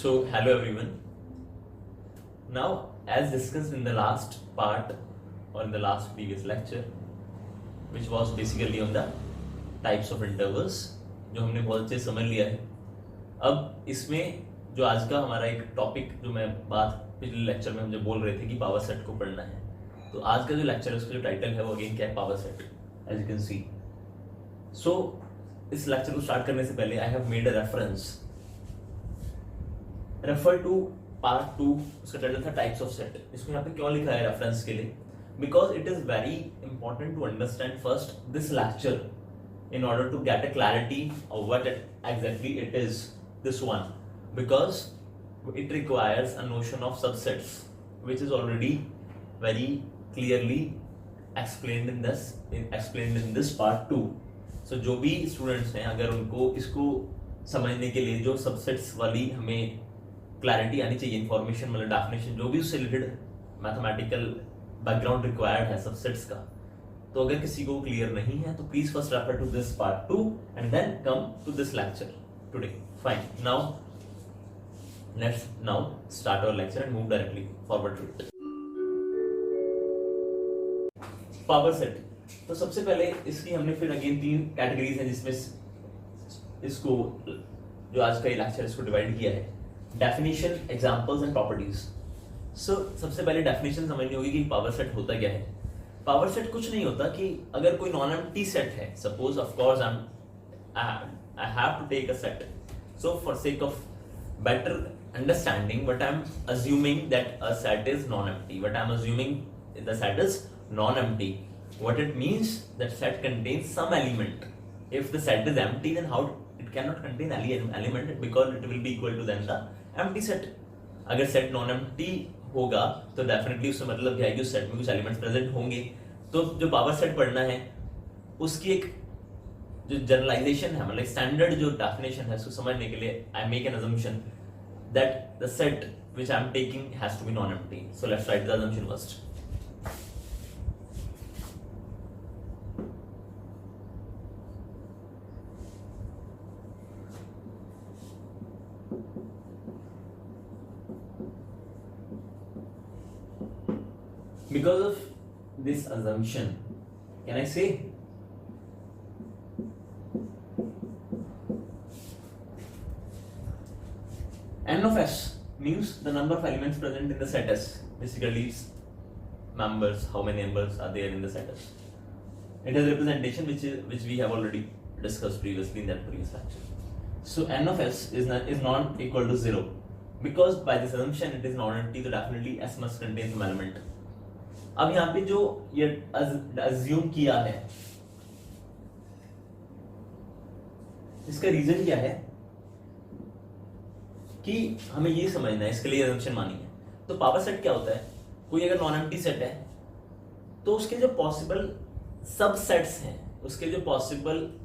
So, hello everyone. Now, as discussed in the last part or in the last previous lecture, which was basically on the types of intervals, जो हमने बहुत अच्छे समझ लिया है. अब इसमें जो आज का हमारा एक टॉपिक जो मैं बात पिछले लेक्चर में हम जो बोल रहे थे कि पावर सेट को पढ़ना है, तो आज का जो लेक्चर है उसका जो टाइटल है वो अगेन क्या है, power set, as you can see. So इस लेक्चर को स्टार्ट करने से पहले I have made a refer to part 2, उसका टाइटल था टाइप्स ऑफ सेट. इसको यहाँ पे क्यों लिखा है रेफरेंस के लिए? Because it is very important to understand first this lecture in order to get a clarity of what exactly it is, this one, because it requires a notion of subsets which is already very clearly explained in this part 2. So जो भी students हैं अगर उनको इसको समझने के लिए जो subsets वाली हमें clarity आनी चाहिए, information मतलब definition जो भी उससे related mathematical background required है subsets का, तो अगर किसी को क्लियर नहीं है तो please first refer to this part 2 and then come to this lecture today. Fine. Now let's start our lecture and move directly forward to it. Power set. तो सबसे पहले इसकी हमने फिर अगेन 3 कैटेगरीज हैं जिसमें इसको जो आज का ये लेक्चर इसको डिवाइड किया है. Definition, examples and properties. So सबसे पहले डेफिनेशन समझनी होगी कि पावर सेट होता क्या है. पावर सेट कुछ नहीं होता कि अगर कोई नॉन एम्प्टी सेट है, suppose of course I have to take a set, so for sake of better understanding what I am assuming that a set is non empty, what I am assuming the set is non empty, what it means that set contains some element. If the set is empty then how it can not contain any element because it will be equal to then the empty set. अगर set non empty होगा तो definitely उससे मतलब क्या है कि उस set में कुछ एलिमेंट्स प्रेजेंट होंगे. तो जो पावर सेट पढ़ना है उसकी एक जो जनरलाइजेशन है, मतलब स्टैंडर्ड जो डेफिनेशन है उसको समझने के लिए I make an assumption that the set which I am taking has to be non empty. So let's write the assumption first. Because of this assumption, can I say n of s means the number of elements present in the set S, basically members, how many members are there in the set S. It has representation which we have already discussed previously in that previous lecture. So n of s is not equal to 0 because by this assumption it is non-empty, so definitely s must contain some element. अब यहाँ पे जो ये assume किया है इसका reason क्या है कि हमें ये समझना है, इसके लिए assumption मानी है. तो पावर सेट क्या होता है? कोई अगर नॉन एम्प्टी सेट है तो उसके जो पॉसिबल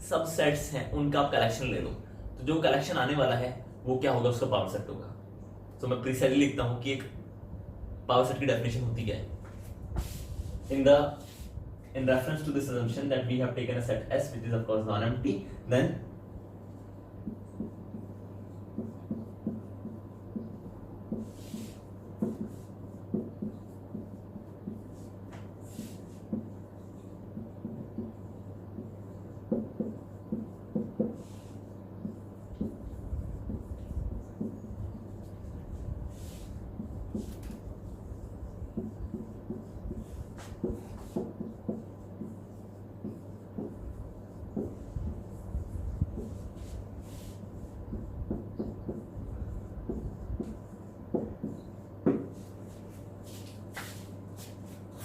सबसेट्स हैं उनका आप कलेक्शन ले लो, तो जो कलेक्शन आने वाला है वो क्या होगा, उसका पावर सेट होगा. तो मैं प्रीसाइजली लिखता हूं कि एक पावर सेट की डेफिनेशन होती क्या है. In reference to this assumption that we have taken a set S which is of course non-empty, then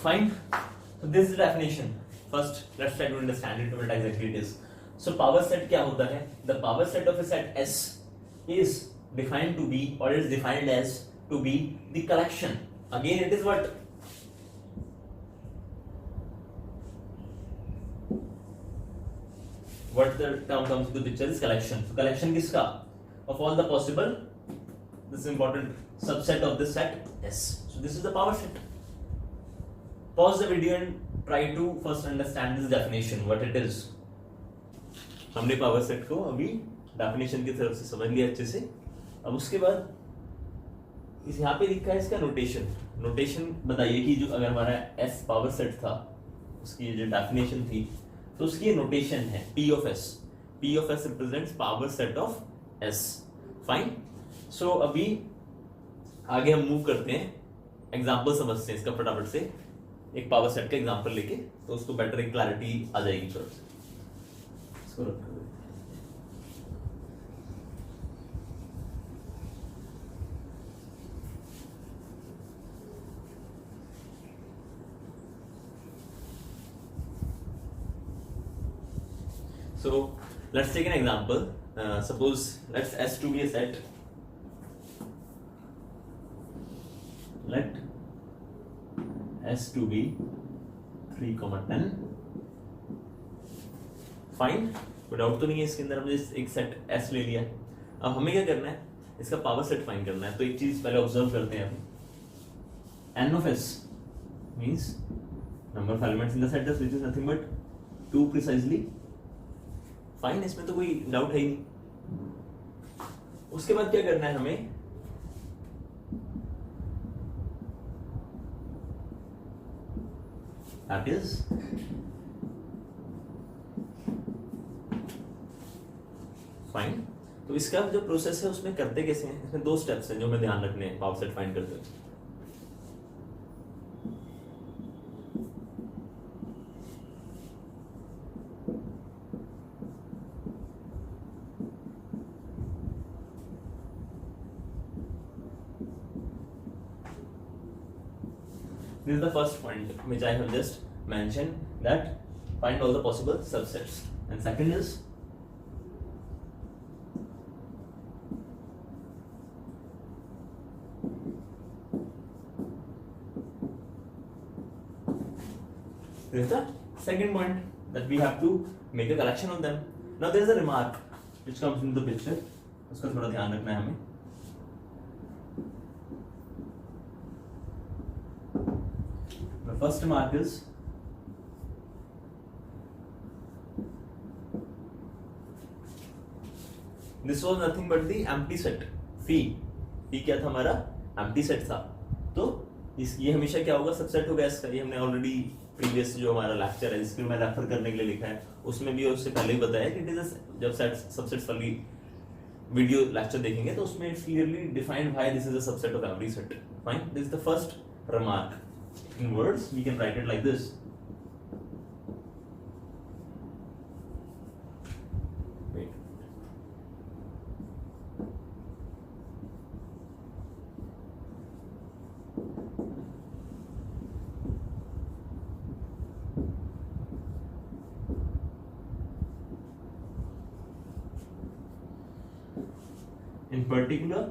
fine. So this is the definition. First, let's try to understand it, what exactly it is. So power set क्या होता है? The power set of a set S is defined to be, or is defined as to be the collection. Again, it is what? What the term comes to the picture is collection. So collection किसका? Of all the possible, this is important, subset of this set S. So this is the power set. Pause the video and try to first understand this definition, what it is. हमने power set को अभी definition की तरफ से समझ लिया अच्छे से. अब उसके बाद इस यहाँ पे लिखा है इसका नोटेशन। नोटेशन बताइए कि जो अगर हमारा एस पावर सेट था, उसकी जो डेफिनेशन थी, तो उसकी नोटेशन है P of S। P of S represents power set of S। Fine. So अभी आगे हम मूव करते हैं, एग्जाम्पल समझते हैं इसका फटाफट से, एक पावर सेट का एग्जाम्पल लेके, तो उसको बेटर एक क्लैरिटी आ जाएगी थोड़ा सा। इसको रखो। So let's take an example. Suppose let's S to be a set. Let S to be 3,10. Fine, कोई डाउट तो नहीं है इसके अंदर। हमने एक सेट S ले लिया। अब हमें क्या करना है, इसका पावर सेट फाइंड करना है। तो एक चीज पहले ऑब्जर्व करते हैं हम। N of S means number of elements in the set which is nothing but 2 precisely। Fine, इसमें तो कोई डाउट है ही नहीं। उसके बाद क्या करना है हमें, दैट इज फाइन। तो इसका जो प्रोसेस है उसमें करते कैसे हैं, इसमें 2 स्टेप्स हैं जो हमें ध्यान रखने हैं पावर सेट फाइंड करते हैं। This is the first point which I have just mentioned, that find all the possible subsets, and second is the second point, that we have to make a collection of them. Now there is a remark which comes into the picture, उसका थोड़ा ध्यान रखना है हमें। The first remark is this was nothing but the empty set phi। क्या था हमारा, empty set था। तो ये हमेशा क्या होगा, सबसेट होगा इसका। ये हमने ऑलरेडी प्रीवियस जो हमारा लेक्चर है जिसको मैं रेफर करने के लिए लिखा है, उसमें भी उससे पहले ही बताया कि इट इज जब सेट सबसेट्स वाली वीडियो लेक्चर देखेंगे तो उसमें it's clearly defined why this is a subset of every set. Fine, this is the first remark. In words we can write it like this. Wait. In particular,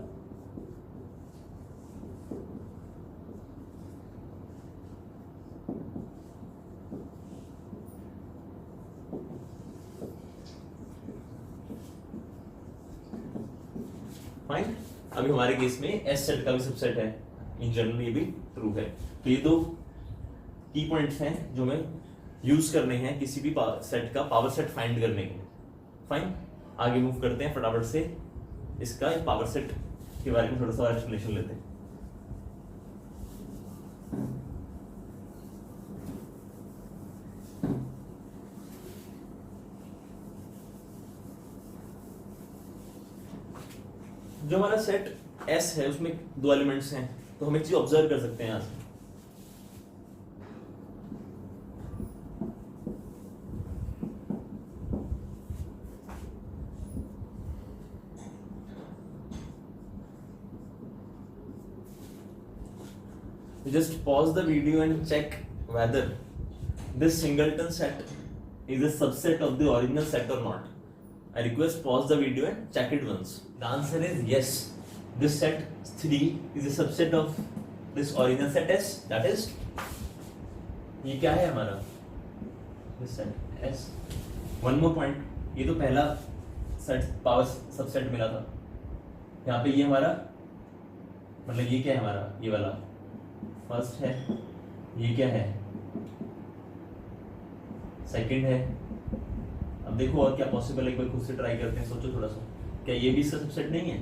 fine. अभी हमारे case में S set का भी subset है, in general ये भी true है। तो ये 2 की पॉइंट्स हैं जो हमें यूज करने हैं किसी भी सेट का पावर सेट फाइंड करने के लिए। फाइन, आगे मूव करते हैं फटाफट से, इसका पावर सेट के बारे में थोड़ा सा और एक्सप्लेनेशन लेते हैं। जो हमारा सेट S है उसमें 2 एलिमेंट्स हैं, तो हम एक चीज ऑब्जर्व कर सकते हैं यहां से। Just pause the video and check whether this singleton set is a subset of the original set or not. I request pause the video and check it once. The answer is yes. This set 3 is a subset of this original set S. That is, ये क्या है हमारा, this set S. One more point, ये तो पहला set power subset मिला था। यहाँ पे ये हमारा मतलब ये क्या है हमारा, ये वाला फर्स्ट है, ये क्या है सेकंड है। अब देखो और क्या पॉसिबल है, एक बार खुद से ट्राई करते हैं, सोचो थोड़ा सा, क्या ये भी इसका सबसेट नहीं है?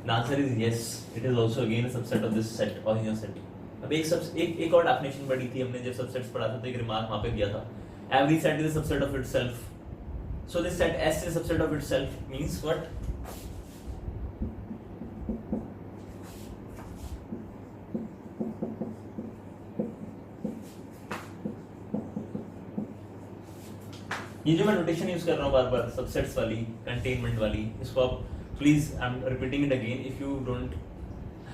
The answer is yes. It is also again a subset of this set, original set. अब एक और डेफिनेशन पढ़ी थी हमने जब सबसेट्स पढ़ा था, तो एक रिमार्क वहां पे दिया था, every set is a subset of itself. So this set S is a subset of itself means what? ये जो मैं नोटेशन यूज कर रहा हूँ बार बार सबसेट्स वाली, कंटेनमेंट वाली, इसको आप please, I am repeating it again, if you don't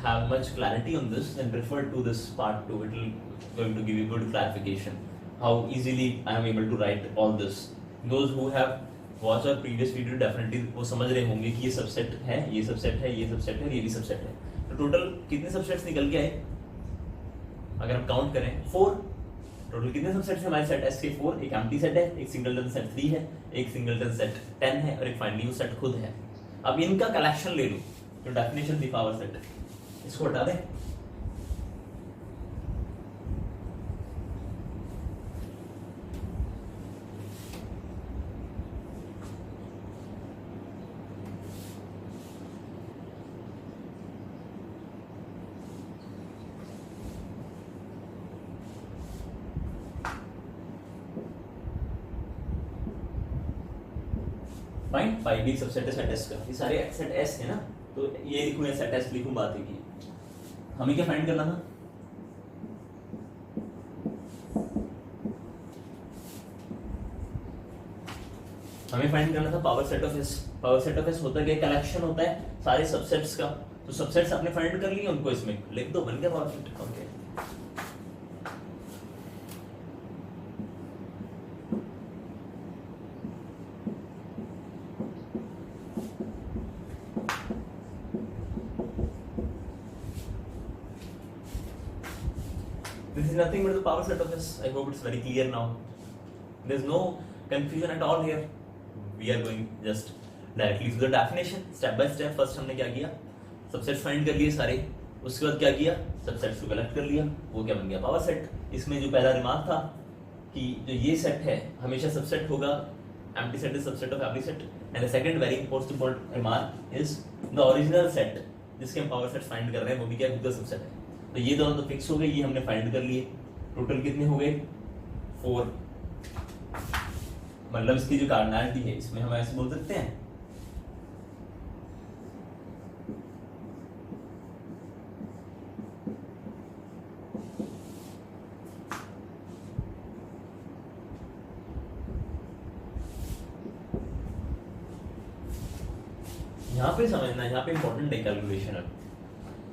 have much clarity on this, then refer to this part 2. It will going to give you good clarification how easily I am able to write all this. Those who have watched our previous video definitely वो समझ रहे होंगे कि ये subset है, ये subset है, ये सबसेट है, ये भी सबसेट है. तो टोटल कितने सबसेट्स निकल के आए अगर हम काउंट करें? 4. टोटल कितने सबसेट्स हैं हमारे सेट एस के? 4. एक एम्प्टी सेट है, एक सिंगलटन सेट 3 है, एक सिंगलटन सेट 10 है और एक फाइनली वो सेट खुद है. अब इनका कलेक्शन ले लो, जो डेफिनेशन थी पावर सेट, इसको हटा दें. फाइन, फाइव भी सबसेट है सेट एस का. ये सारे सेट एस है ना, तो ये लिखूं या सेट एस लिखूं, बात है की हमें क्या फाइंड करना था? हमें फाइंड करना था power set of S. Power set of S होता क्या? कलेक्शन होता है सारे सबसेट्स का. तो सबसेट्स आपने फाइंड कर लिए, उनको इसमें लिख दो, बन गया power set. Okay, this is nothing but the power set of S. I hope it's very clear now. There's no confusion at all here. We are going just directly to the definition, step by step. First हमने क्या किया? Subsets find कर लिए सारे. उसके बाद क्या किया? सबसेट्स को कलेक्ट कर लिया. वो क्या बन गया? Power set. इसमें जो पहला रिमार्क था कि जो ये सेट है हमेशा सबसेट होगा, empty set is subset of every set. And the second very important remark is the original set जिसके हम पावर सेट फाइंड कर रहे हैं, वो भी क्या है? सबसेट है. तो ये दोनों तो फिक्स हो गए, ये हमने फाइंड कर लिए. टोटल कितने हो गए? 4. मतलब इसकी जो कार्डिनैलिटी है, इसमें हम ऐसे बोल सकते हैं, यहाँ पे समझना, यहाँ पे इंपॉर्टेंट है कैलकुलेशन. अब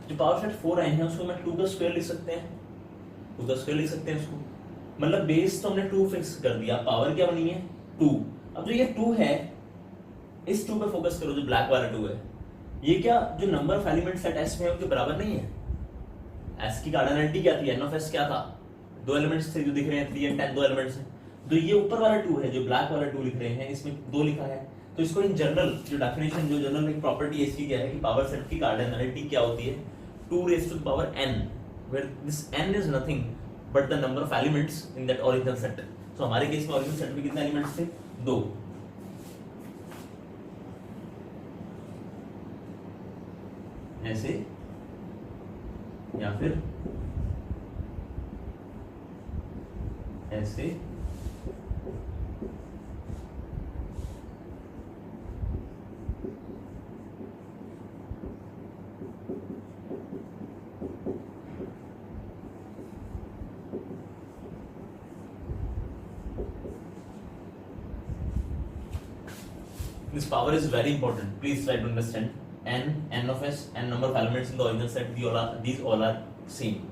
जो पावर सेट 4 आए हैं उसको मैं 2 का स्क्वायर लिख सकते हैं, 2 का स्क्वायर लिख सकते हैं उसको. मतलब बेस तो हमने 2 फिक्स कर दिया, पावर क्या बनी है? 2. अब जो ये 2 है, इस 2 पे फोकस करो, जो ब्लैक वाला 2 है. ये क्या जो number of element set S में है उनके बराबर नहीं है. एस की कार्डिनैलिटी क्या थी? एन ऑफ एस क्या था? 2 एलिमेंट्स थे जो दिख रहे हैं, 3 and 10 2 एलिमेंट्स हैं. तो ये ऊपर वाला 2 है, जो ब्लैक वाला 2 लिख रहे हैं, इसमें 2 लिखा है. तो इसको इन जनरल जो डेफिनेशन, जो जनरल एक प्रॉपर्टी इसकी क्या है कि पावर सेट की कार्डिनैलिटी क्या होती है? 2 raised to the power n, where this n is nothing but the number of elements in that original set. So हमारे केस में original set में कितने elements थे? 2. ऐसे या फिर ऐसे, this power is very important. Please try to understand. N of S, and number of elements in the original set. These all are same.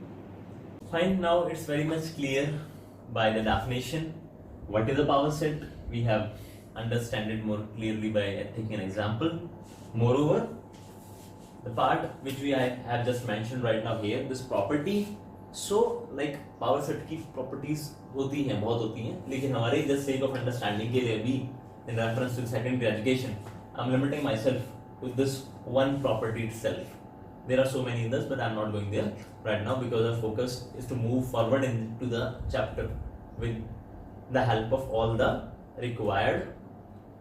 Fine. Now it's very much clear by the definition what is the power set. We have understand it more clearly by taking an example. Moreover, the part which we have just mentioned right now here, this property. So like power set की properties होती हैं, बहुत होती हैं, लेकिन हमारे just sake of understanding के लिए भी in reference to secondary education, I'm limiting myself to this one property itself. There are so many others, but I'm not going there right now because our focus is to move forward into the chapter with the help of all the required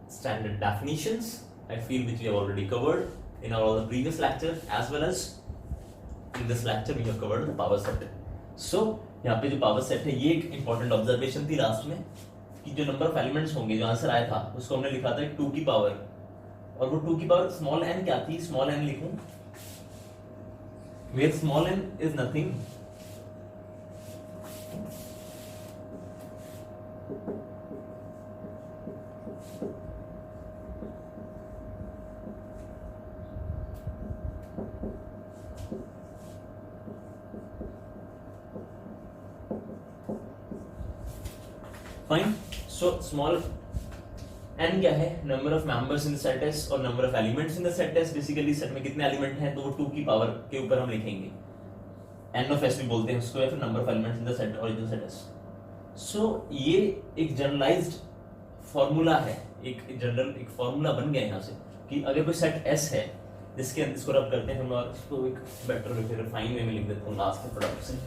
standard definitions, I feel, which we have already covered in all the previous lectures as well as in this lecture we have covered the power set. So यहाँ पे जो power set है ये एक important observation थी last में कि जो नंबर ऑफ एलिमेंट्स होंगे, जो आंसर आया था उसको हमने लिखा था 2 की पावर, और वो 2 की पावर स्मॉल n क्या थी, स्मॉल n लिखूं where small n is nothing fine. So small n क्या है, number of members in the set S और number of elements in the set S. Basically set में कितने एलिमेंट हैं तो वो 2 की पावर के ऊपर हम लिखेंगे, n ऑफ S भी बोलते हैं उसको, या फिर number of elements in the set original set S. सो ये एक जनरलाइज्ड फार्मूला है, एक फार्मूला बन गया यहाँ से कि अगर कोई सेट S है जिसके अंदर, इसको रब करते हैं हम और इसको एक बेटर वे फिर रिफाइन वे में लिख देते हैं लास्ट के प्रोडक्ट से.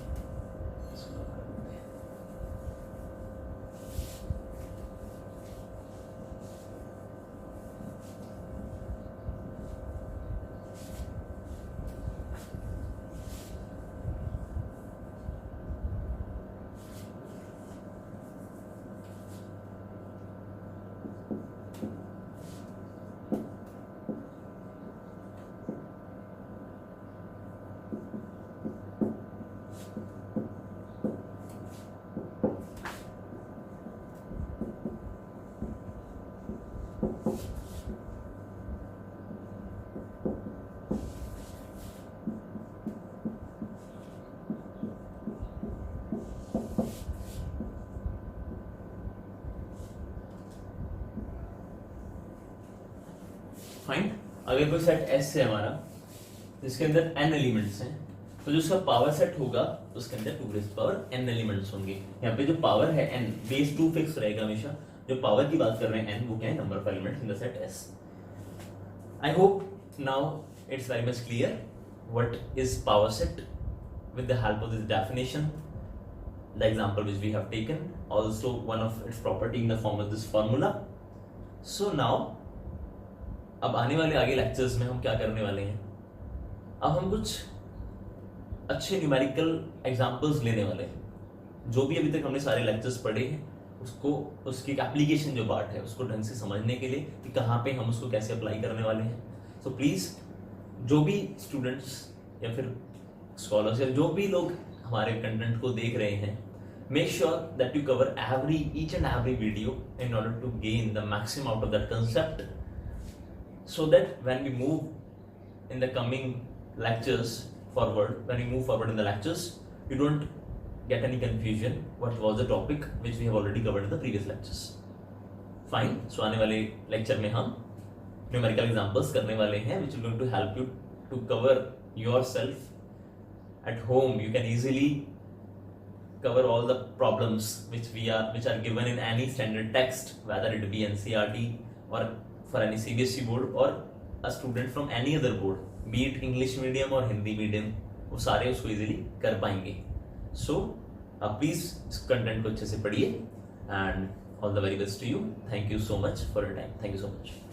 फाइन. अगर कोई सेट S है हमारा जिसके अंदर n एलिमेंट्स हैं तो जो उसका पावर सेट होगा उसके अंदर 2 रेज़ पावर n एलिमेंट्स होंगे. यहाँ पे जो पावर है n बेस 2 फिक्स रहेगा हमेशा. जो पावर की बात कर रहे हैं n वो क्या है, number of elements in the set S. I hope now it's very much clear what is power set with the help of this definition, the example which we have taken, also one of its property in the form of this formula. So now अब आने वाले आगे lectures में हम क्या करने वाले हैं, अब हम कुछ अच्छे न्यूमेरिकल एग्जांपल्स लेने वाले हैं. जो भी अभी तक हमने सारे लेक्चर्स पढ़े हैं उसको, उसकी एप्लीकेशन जो पार्ट है उसको ढंग से समझने के लिए कि कहाँ पे हम उसको कैसे अप्लाई करने वाले हैं. सो प्लीज जो भी स्टूडेंट्स या फिर स्कॉलर्स या जो भी लोग हमारे कंटेंट को देख रहे हैं, make sure that you cover each and every video in order to gain the maximum out of that concept, so that when we move in the coming lectures forward, when we move forward in the lectures, you don't get any confusion what was the topic which we have already covered in the previous lectures. Fine. So आने वाले lecture में हम numerical examples करने वाले हैं which is going to help you to cover yourself at home. You can easily cover all the problems which are given in any standard text, whether it be NCERT or for any CBSE board or a student from any other board, be it English medium or Hindi medium, वो सारे उसको easily कर पाएंगे. So please इस content को अच्छे से पढ़िए and all the very best to you. Thank you so much for your time. Thank you so much.